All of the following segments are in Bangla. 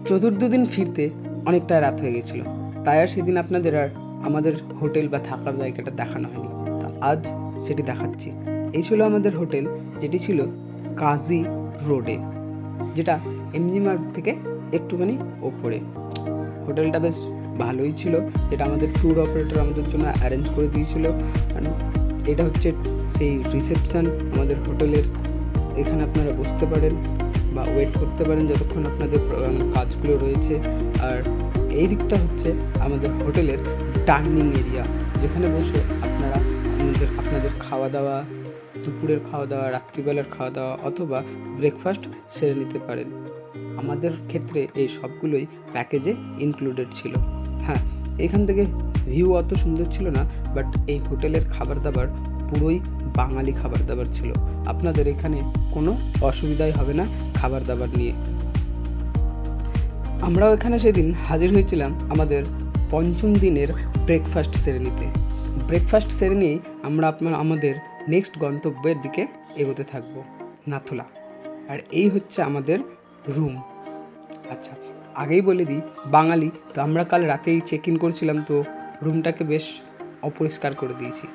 চতুর্থ দিন ফিরতে অনেকটা রাত হয়ে গেছিল, তাই আর সেদিন আপনাদের আর আমাদের হোটেল বা থাকার জায়গাটা দেখানো হয়নি। তা আজ সেটি দেখাচ্ছি। এই ছিল আমাদের হোটেল, যেটি ছিল কাজী রোডে, যেটা এমজি মার্গ থেকে একটুখানি ওপরে। হোটেলটা বেশ ভালোই ছিল, যেটা আমাদের ট্যুর অপারেটর আমাদের জন্য অ্যারেঞ্জ করে দিয়েছিল। এটা হচ্ছে সেই রিসেপশন আমাদের হোটেলের। এখানে আপনারা বসতে পারেন বা ওয়েট করতে পারেন যতক্ষণ আপনাদের কাজগুলো রয়েছে। আর এই দিকটা হচ্ছে আমাদের হোটেলের ডাইনিং এরিয়া, যেখানে বসে আপনারা আপনাদের খাওয়া দাওয়া, দুপুরের খাওয়া দাওয়া, রাত্রিবেলার খাওয়া দাওয়া অথবা ব্রেকফাস্ট সেরে নিতে পারেন। আমাদের ক্ষেত্রে এই সবগুলোই প্যাকেজে ইনক্লুডেড ছিল। হ্যাঁ, এখান থেকে ভিউ অত সুন্দর ছিল না, বাট এই হোটেলের খাবার দাবার পুরোই বাঙালি খাবার দাবার ছিল। আপনাদের এখানে কোনো অসুবিধাই হবে না খাবার দাবার নিয়ে। আমরাও এখানে সেদিন হাজির হয়েছিলাম আমাদের পঞ্চম দিনের ব্রেকফাস্ট সেরে নিতে। ব্রেকফাস্ট সেরে নিয়েই আমরা আমাদের নেক্সট গন্তব্যের দিকে এগোতে থাকবো, নাথুলা। আর এই হচ্ছে আমাদের রুম। আচ্ছা, আগেই বলে দিই, বাঙালি তো আমরা কাল রাতেই চেক ইন করছিলাম, তো রুমটাকে বেশ অপরিষ্কার করে দিয়েছি।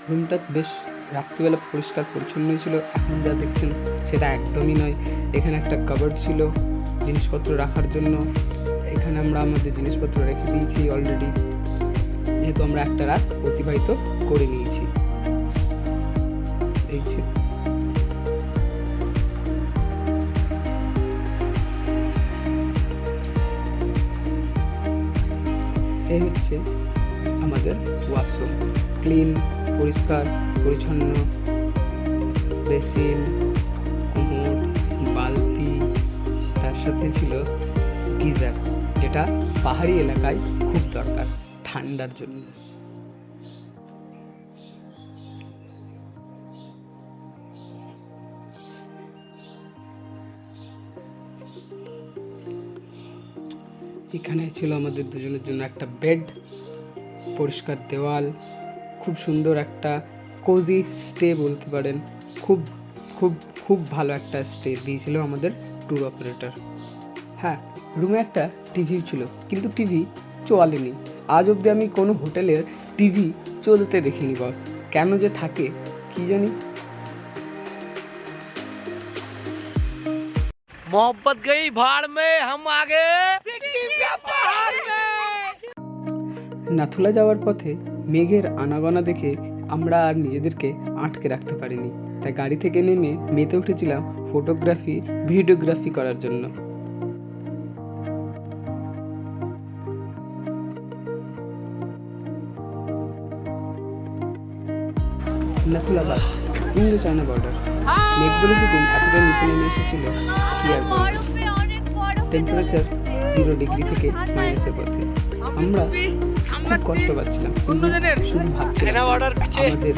রুমটা বেশ রাত্রিবেলা পরিষ্কার পরিচ্ছন্নই ছিল, এখন যা দেখছেন সেটা একদমই নয়। এখানে একটা কাবার্ড ছিল জিনিসপত্র রাখার জন্য, এখানে আমরা আমাদের জিনিসপত্র রেখে দিয়েছি অলরেডি, যেহেতু আমরা একটা রাত অতিবাহিত করে নিয়েছি। এই হচ্ছে আমাদের ওয়াশরুম, ক্লিন, পরিষ্কার পরিচ্ছন্ন, বেসিন, কোমোড, বালতি, তার সাথে ছিল গিজার, যেটা পাহাড়ি এলাকায় খুব দরকার ঠান্ডার জন্য। এখানে ছিল আমাদের দুজনের জন্য একটা বেড, পরিষ্কার দেওয়াল, খুব সুন্দর একটা কোজি স্টে বলতে পারেন। খুব খুব খুব ভালো একটা স্টে দিয়েছিল আমাদের ট্যুর অপারেটর। হ্যাঁ, রুমে একটা টিভি ছিল, কিন্তু টিভি চলেনি। আজ অবধি আমি কোনো হোটেলের টিভি চলতে দেখিনি বস, কেন যে থাকে কি জানি। मोहब्बत गई भाड़ में, हम आगे सिक्किम के पहाड़ में। নাথুলা যাওয়ার পথে মেঘের আনাগোনা দেখে আমরা আর নিজেদেরকে আটকে রাখতে পারিনি, তাই গাড়ি থেকে নেমে মেতে উঠেছিলাম ফটোগ্রাফি, ভিডিওগ্রাফি করার জন্য। নাথুলা বাস, ইন্দো চায়না বর্ডার। মেঘগুলো সেদিন এতটা নিচে নেমে এসেছিল কি আর বলবো। টেম্পারেচার 0 ডিগ্রি থেকে মাইনাসের পথে। আমরা খুব কষ্ট পাচ্ছিলাম, শুধু ভাবছিলাম আমাদের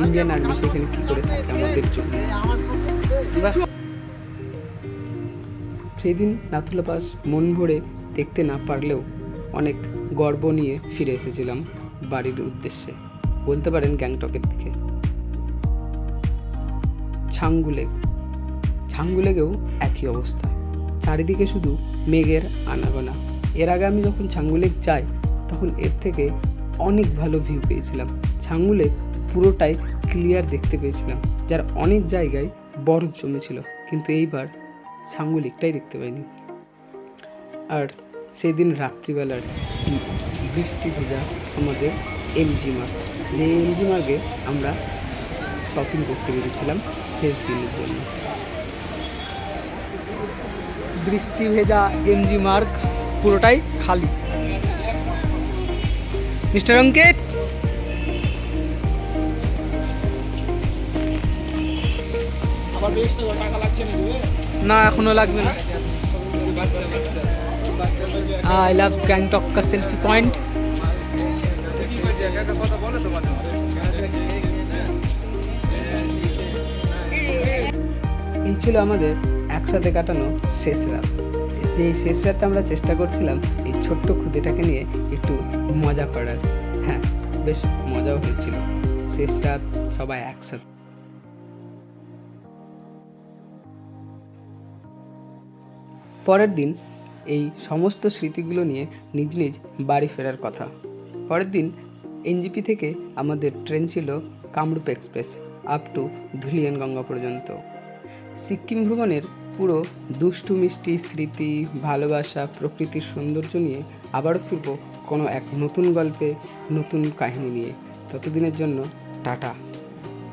ইন্ডিয়ান আর্মি সেখানে কি করে থাকে আমাদের জন্য। সেই দিন নাথুলা পাস মন ভরে দেখতে না পারলেও অনেক গর্ব নিয়ে ফিরে এসেছিলাম বাড়ির উদ্দেশ্যে, বলতে পারেন গ্যাংটকের দিকে। ছাঙ্গুলেগেও একই অবস্থা, চারিদিকে শুধু মেঘের আনাগোনা। এর আগে আমি যখন ছাঙ্গুলেক যাই তখন এর থেকে অনেক ভালো ভিউ পেয়েছিলাম। ছাঙ্গুলেক পুরোটাই ক্লিয়ার দেখতে পেয়েছিলাম, যার অনেক জায়গায় বরফ জমেছিল, কিন্তু এইবার ছাঙ্গুলেকটাই দেখতে পাইনি। আর সেদিন রাত্রিবেলার বৃষ্টি ভেজা আমাদের এমজি মার্গ, যে এমজি মার্গে আমরা শপিং করতে বেরিয়েছিলাম শেষ দিনের জন্য। বৃষ্টি ভেজা এমজি মার্গ পুরোটাই খালি। মিস্টার অঙ্কিত, না এখনো লাগবে না। আই লাভ গ্যাংটক কা সেলফি পয়েন্ট। এই ছিল আমাদের একসাথে কাটানো শেষ রাত। সেই শেষ রাতে আমরা চেষ্টা করছিলাম এই ছোট্ট খুদেটাকে নিয়ে একটু মজা করার। হ্যাঁ, বেশ মজাও হয়েছিল শেষ রাত সবাই একসাথে। পরের দিন এই সমস্ত স্মৃতিগুলো নিয়ে নিজ নিজ বাড়ি ফেরার কথা। পরের দিন এনজিপি থেকে আমাদের ট্রেন ছিল কামরূপ এক্সপ্রেস আপ টু ধুলিয়ানগঙ্গা পর্যন্ত। সিকিম ভ্রমণের পুরো দুষ্টু মিষ্টি স্মৃতি, ভালোবাসা, প্রকৃতির সৌন্দর্য নিয়ে আবারও ফিরব কোনো এক নতুন গল্পে, নতুন কাহিনী নিয়ে। ততদিনের জন্য টাটা।